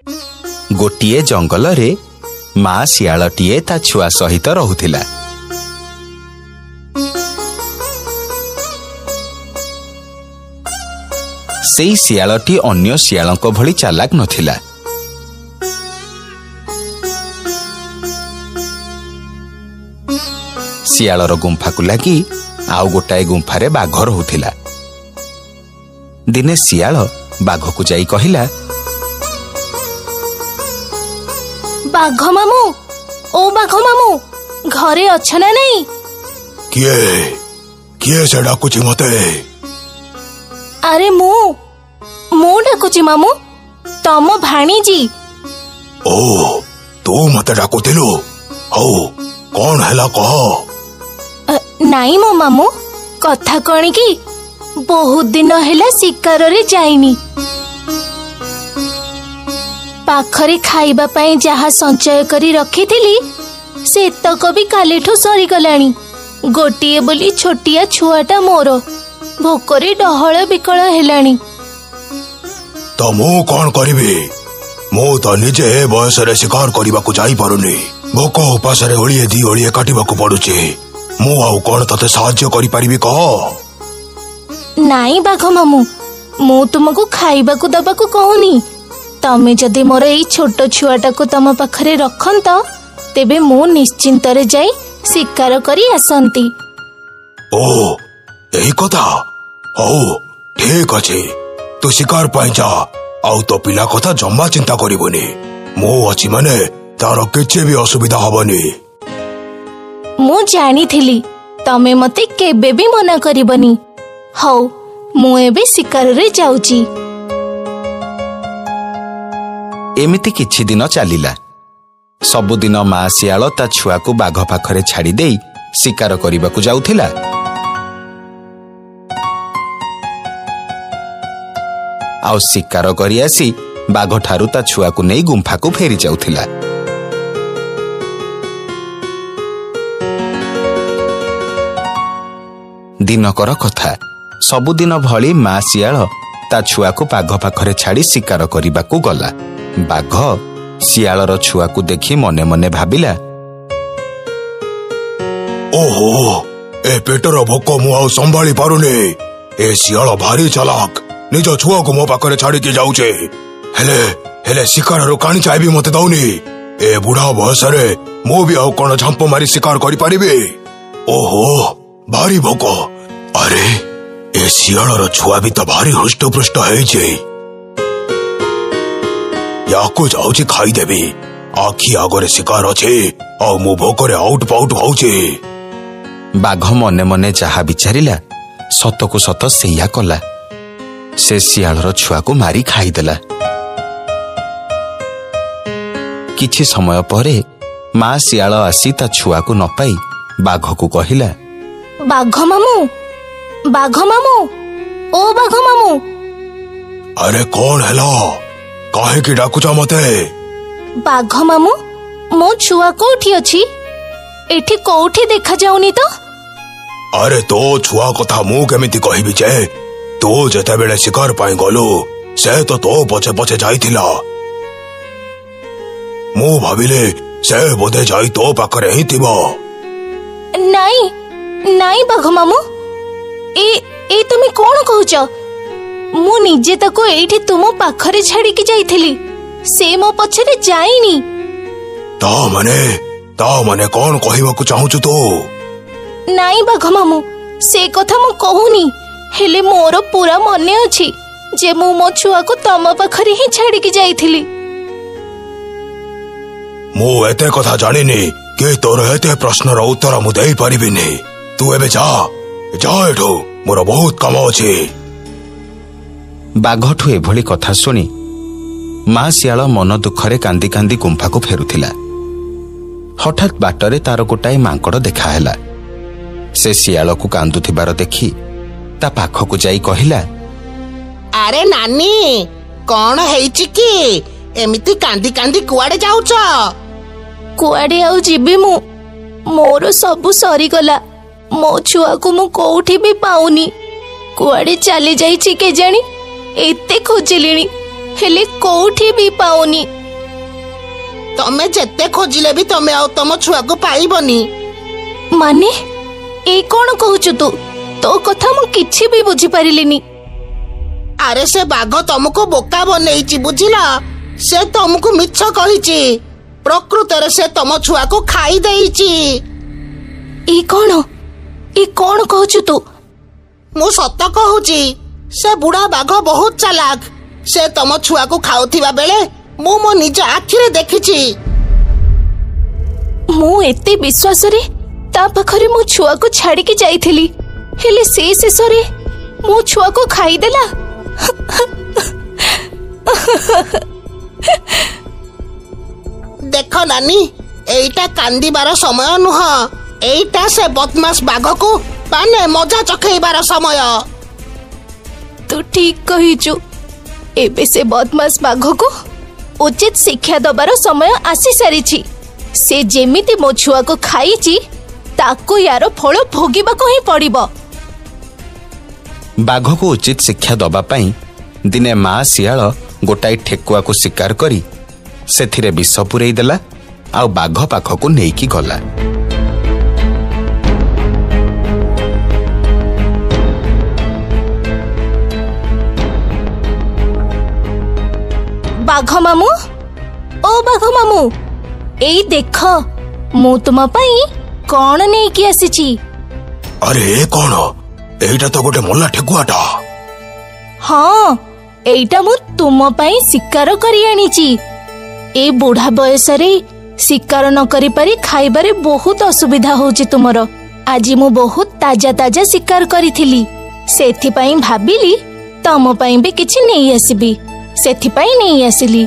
गोटिए जंगल रे माँ शियालटीए ता छुआ सहित रहुथिला। सेई शियालटी अन्य शियालक भली चालाक नथिला। शियालर गुंफा को लगी आउ गोटाए गुंफारे बाघ रहुथिला। दिने शियाल बाघ को जाई कहिला, बाघ मामू, ओ बाघ मामू, घरे अछ ना नहीं? किए किए से डाकुची मते? अरे मु डाकुची मामू, तम भाणीजी। ओ तू मते डाकुथिलु? हौ कौन हैला कह? नाई मो मामू, कथा कण की बहुत दिन हैला शिकार रे जाइनी। पाखरे खाइबा पाई जहा संचय करी रखिथिली से तक भी कालीठू सरी गलानी। गोटिए बोली छोटिया छुआटा मोर भोकरे डहळ बिकळ हेलानी। तो मु कौन करिबी? मु तो निजे बयस रे शिकार करिबा को जाई पारुनी। भोक उपास रे ओळिए दी ओळिए काटिबा को पडुची। मु आउ कौन तते साहाय्य करि परिबी कह? नाई बाघ मामू, मु तुमको खाइबा को दबा को कहूनी। तमे जदि मोर एई छोट छुआटा को तम पाखरे रखंत तेबे मु निश्चिंत रे जाई शिकार करी आसंती। ओ एही कथा? हौ ठीक अछि, तू शिकार पाई जा। आउ तो पिला कथा जम्मा चिंता करिबोनी। मु अछि माने तार किछि भी असुविधा हबनी। मु जानिथिली तमे मते केबे भी मना करिबनी। हौ मु एबे शिकार रे जाउची। एमिति किछि दिन चलिला। सबुदिन माँ शियाल ता छुआ को बाघ पाखरे छाड़ी देई शिकार करिबा को जाउथिला। आउ शिकार करी आसी बाघ ठारू ता छुआ को नहीं गुंफा को फेरी जाउथिला। दिनकर कथा, सबुदिन भली माँ शियाल ता छुआ को बाघ पाखरे छाड़ी शिकार करिबा को गला। बाघ शियालर छुआ को देखि मने मने भाबिला, ओहो ए पेटर भोक मु आउ संभाली पारुनी। ए शियाल भारी चालाक, निज छुआ को मो पाखरे छाड़ी के जाउचे। हेले हेले शिकार रो काणी चाइबी मते दउनी। ए बुढ़ा बयस रे मु भी आउ कोन झंप मारी शिकार करि परिबे? ओहो भारी भोक। अरे ए शियालर छुआ भी तो भारी हृष्टपुष्ट है। याको जाउची खाई देबी। आखि आगरे शिकार अच्छे आ मु भोकरे आउट पाउट होउचे। बाघ मने मने जहा विचारिला सतकु सत सेया कला। से शियालर छुआ को मारी खाईदेला। किछि समय परे माँ शियाल आसी ता छुआ को न पाई बाघ को कहिला, बाघ मामू, बाघ मामू, ओ बाघ मामू। अरे कौन हैला? काहे की डाकुचा मते? बाघ मामू, मो छुआ कोठी अछि? एठी कोठी देखा जाउनी तो? अरे तो छुआ कथा मु केमिति कहिबी जे? तो जते बेले शिकार पाई गलो से तो पछे पछे जाइथिला। मु भाबिले से बोधे जाई तो पाखरे ही थिबो। नाई नाई बाघ मामू, ए तुमे कोन कहउछ? मु निजे ताको एठी तुम पाखरे छाड़ी की जाइथिली। से मो पछरे जाइनी। ता माने कौन कहिबा को चाहुछु तो? नाई बाघ मामू, से कथा मु कहूनी। हेले मोर पूरा मने अछि जे मु मो छुआ को तम पाखरे ही छाड़ी की जाइथिली। मु एते कथा जानिनी कि तोर एते प्रश्नर उत्तर मु देई परिबिनी। तू एबे जा एठो, मोर बहुत काम अछि। बाघठू एभली कथा शुणी माँ शियाल मन दुखरे कांदी कांदी गुंफा को फेरुथिला। हठात बाटरे तार गोटाए मांकड़ देखाहेला। से शियाल को कांदुथिबार देखि ता पाखकु जाई कहिला, अरे नानी कौन हेइछि कि एमिति कांदी कांदी कुआडे जाउछ? कुआडे आउ जिबे मु, मोर सबु सरी गला। मो छुआ को मु कोठी भी पाउनी। कुआडे चली जाइछि के जानी। एते खोजिलिनी हेले कोठी भी पाओनी। तमे जेते खोजिले भी तमे आउ तम छुआ को पाइबनी। माने ए कोन कहूचु तू? तो कथा मु किछि भी बुझी परिलिनी। अरे से बाघ तुमको बोका बनैची बुझिला। से तुमको मिछ कहिची। प्रकृତରେ से तम छुआ को खाई देईची। ए कोन कहूचु तू? मु सत कहूची। से बुढ़ा बाघ बहुत चालाक। से तम छुआ को खाउथिबा बेले मु मो निज आखिरे देखिची। मु एते विश्वास रे ता पाखरे मो छुआ को छाड़ी के जाईथिली, हेले से शेषरे मो छुआ को खाई देला। देख नानी, एइटा कांदीबार समय नुह। एइटा से बदमाश बाघ को पाने मजा चखेइबार समय। तू ठीक कहिचु। एबे से बदमाश बाघ को उचित शिक्षा दबार समय आसी सारिछि। से जेमिति मो छुआ को खाइछि ताको यार फल भोगिबाको ही पड़िबो। बाघ को उचित शिक्षा दबा पाई दिने माँ शियाल गोटाए ठेकुआ को शिकार करी सेथिरे विष पुरई देला आउ बाघ पाखकु नेइकी गला। बाघ मामू, ओ बाघ मामू, एई देख मु तुम पाई कौन नेइकी आसीची। अरे कौन? एइटा तो गोटे मल्ला ठेकुआटा। हाँ, एइटा मु तुम पाई शिकार करी आनीची। ए बुढ़ा बयस रे शिकार न करी पारी खाइबारे बहुत असुविधा होची तुमरो। आज मु बहुत ताजा ताजा शिकार करिथिली। सेथि पाई भाबिली तम पाई भी किछि नेई आसीबी। सेथि पाई नेई आसिली।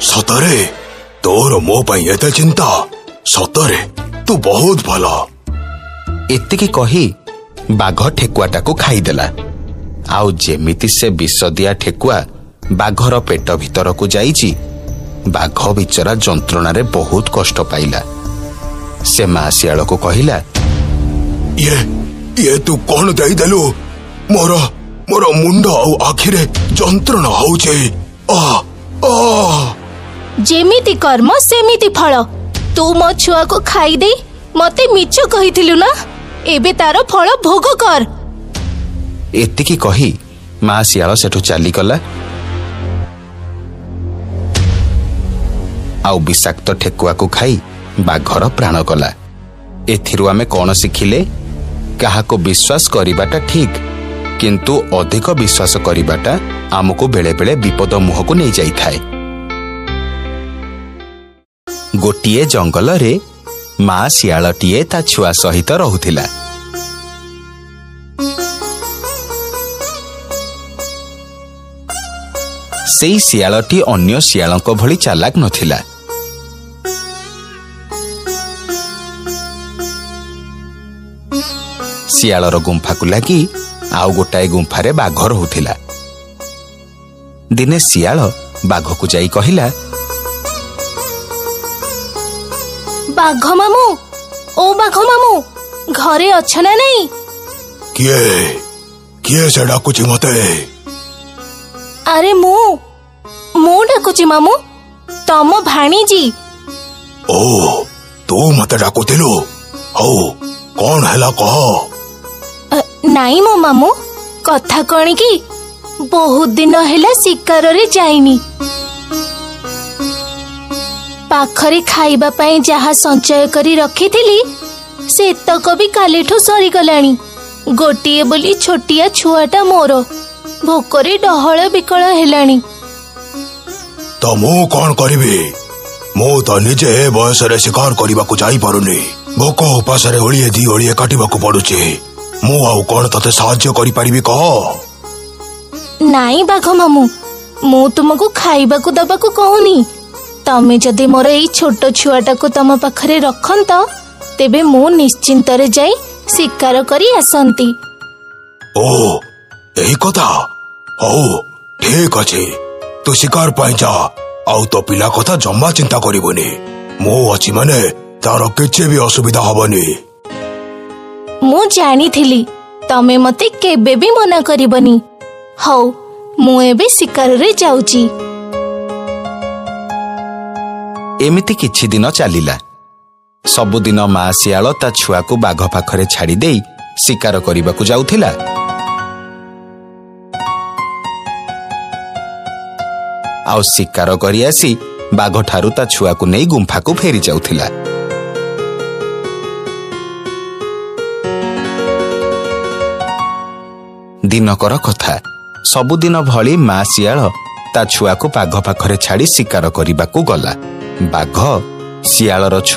सतरे तोर मो पाई एते चिंता? सतरे तू बहुत भला। एतिकी कही बाघ ठेकुआटा को खाईदेला। आउ जेमिति से विष दिया ठेकुआ बाघर पेट भीतर को जाइची, बाघ बिचरा जंत्रणारे बहुत कष्ट पाइला। से माँ शियाल को कहिला, ये तू कौन दई देलु? मोर मुंड आउ आखिरे जंत्रणा होउछे। जेमिति कर्म सेमिति फल। तू मो छुआ को खाई दे मते मिछ कहिथिलु ना, एबे तार फल भोग कर। एतिकी कही माँ शियाल सेठु चाली गला। आउ विषाक्त ठेकुआ को खाई बाघर प्राण गला। एथिरु आमे कौन शिखिले? काहाको विश्वास करिबाटा ठीक, किंतु अधिक विश्वास करिबाटा आमको बेले बेले विपद मुह को नहीं जाई थाए। गोटिए जंगल रे माँ शियालटीए ता छुआ सहित रहुथिला। सेई शियालटी अन्य शियालको भली चालाक नथिला। शियालर गुंफा को लगी आउ गोटाए गुंफारे बाघ रहुथिला। दिने शियाल बाघ को जाई कहिला, बाघ मामू, ओ बाघ मामू, घरे अछ ना नहीं? किए से डाकुची मते? अरे मु डाकुची मामू, तम भाणीजी। ओ तू मते डाकुतिलु? हौ कौन हैला कह? नाई मो मामू, कथा कणी की बहुत दिन हैला शिकार रे जाइनी। पाखरे खाइबा पाई जहा संचय करी रखिथिली से तक भी कालीठू सरी गलानी। गोटिए बोली छोटिया छुआटा मोर भोकरे डहळ बिकळ हेलानी। तो मु कौन करिबी? मु तो निजे ए बयस रे शिकार करिबा को जाई पारुनी। भोक उपास रे ओळिए दी ओळिए काटिबा को पडुची। मु आउ कौन तते साहाय्य करि पारिबी कह? नाई बाघ मामू, मु तुमको खाइबा को दबा को कहूनी। तमे जदि मोर एई छोट छुआटा को तम पाखरे रखंत तेबे मु निश्चिंत रे जाई शिकार करी आसंती। ओ एई कथा? हौ ठीक अछि, तू शिकार पाई जा। आउ तो पिला कथा जम्मा चिंता करिबोनी। मु अछि माने तार किछि भी असुविधा हबनी। मु जानी थिली तमे मते केबे भी मना करिबनी। हौ ମୁଁ ଏବେ ଶିକାରରେ ଯାଉଛି। ଏମିତି କିଛି ଦିନ ଚାଲିଲା। ସବୁଦିନ ମା ଶିଆଳ ତା ଛୁଆକୁ ବାଘ ପାଖରେ ଛାଡ଼ି ଦେଇ ଶିକାର କରିବାକୁ ଯାଉଥିଲା। ଆଉ ଶିକାର କରି ଆସି ବାଘଠାରୁ ତା ଛୁଆକୁ ନେଇ ଗୁମ୍ଫାକୁ ଫେରି ଯାଉଥିଲା। ଦିନକର କଥା, ସବୁଦିନ ଭଳି ମା ଶିଆଳ ତା ଛୁଆକୁ ବାଘ ପାଖରେ ଛାଡ଼ି ଶିକାର କରିବାକୁ ଗଲା। ବାଘ ଶିଆଳର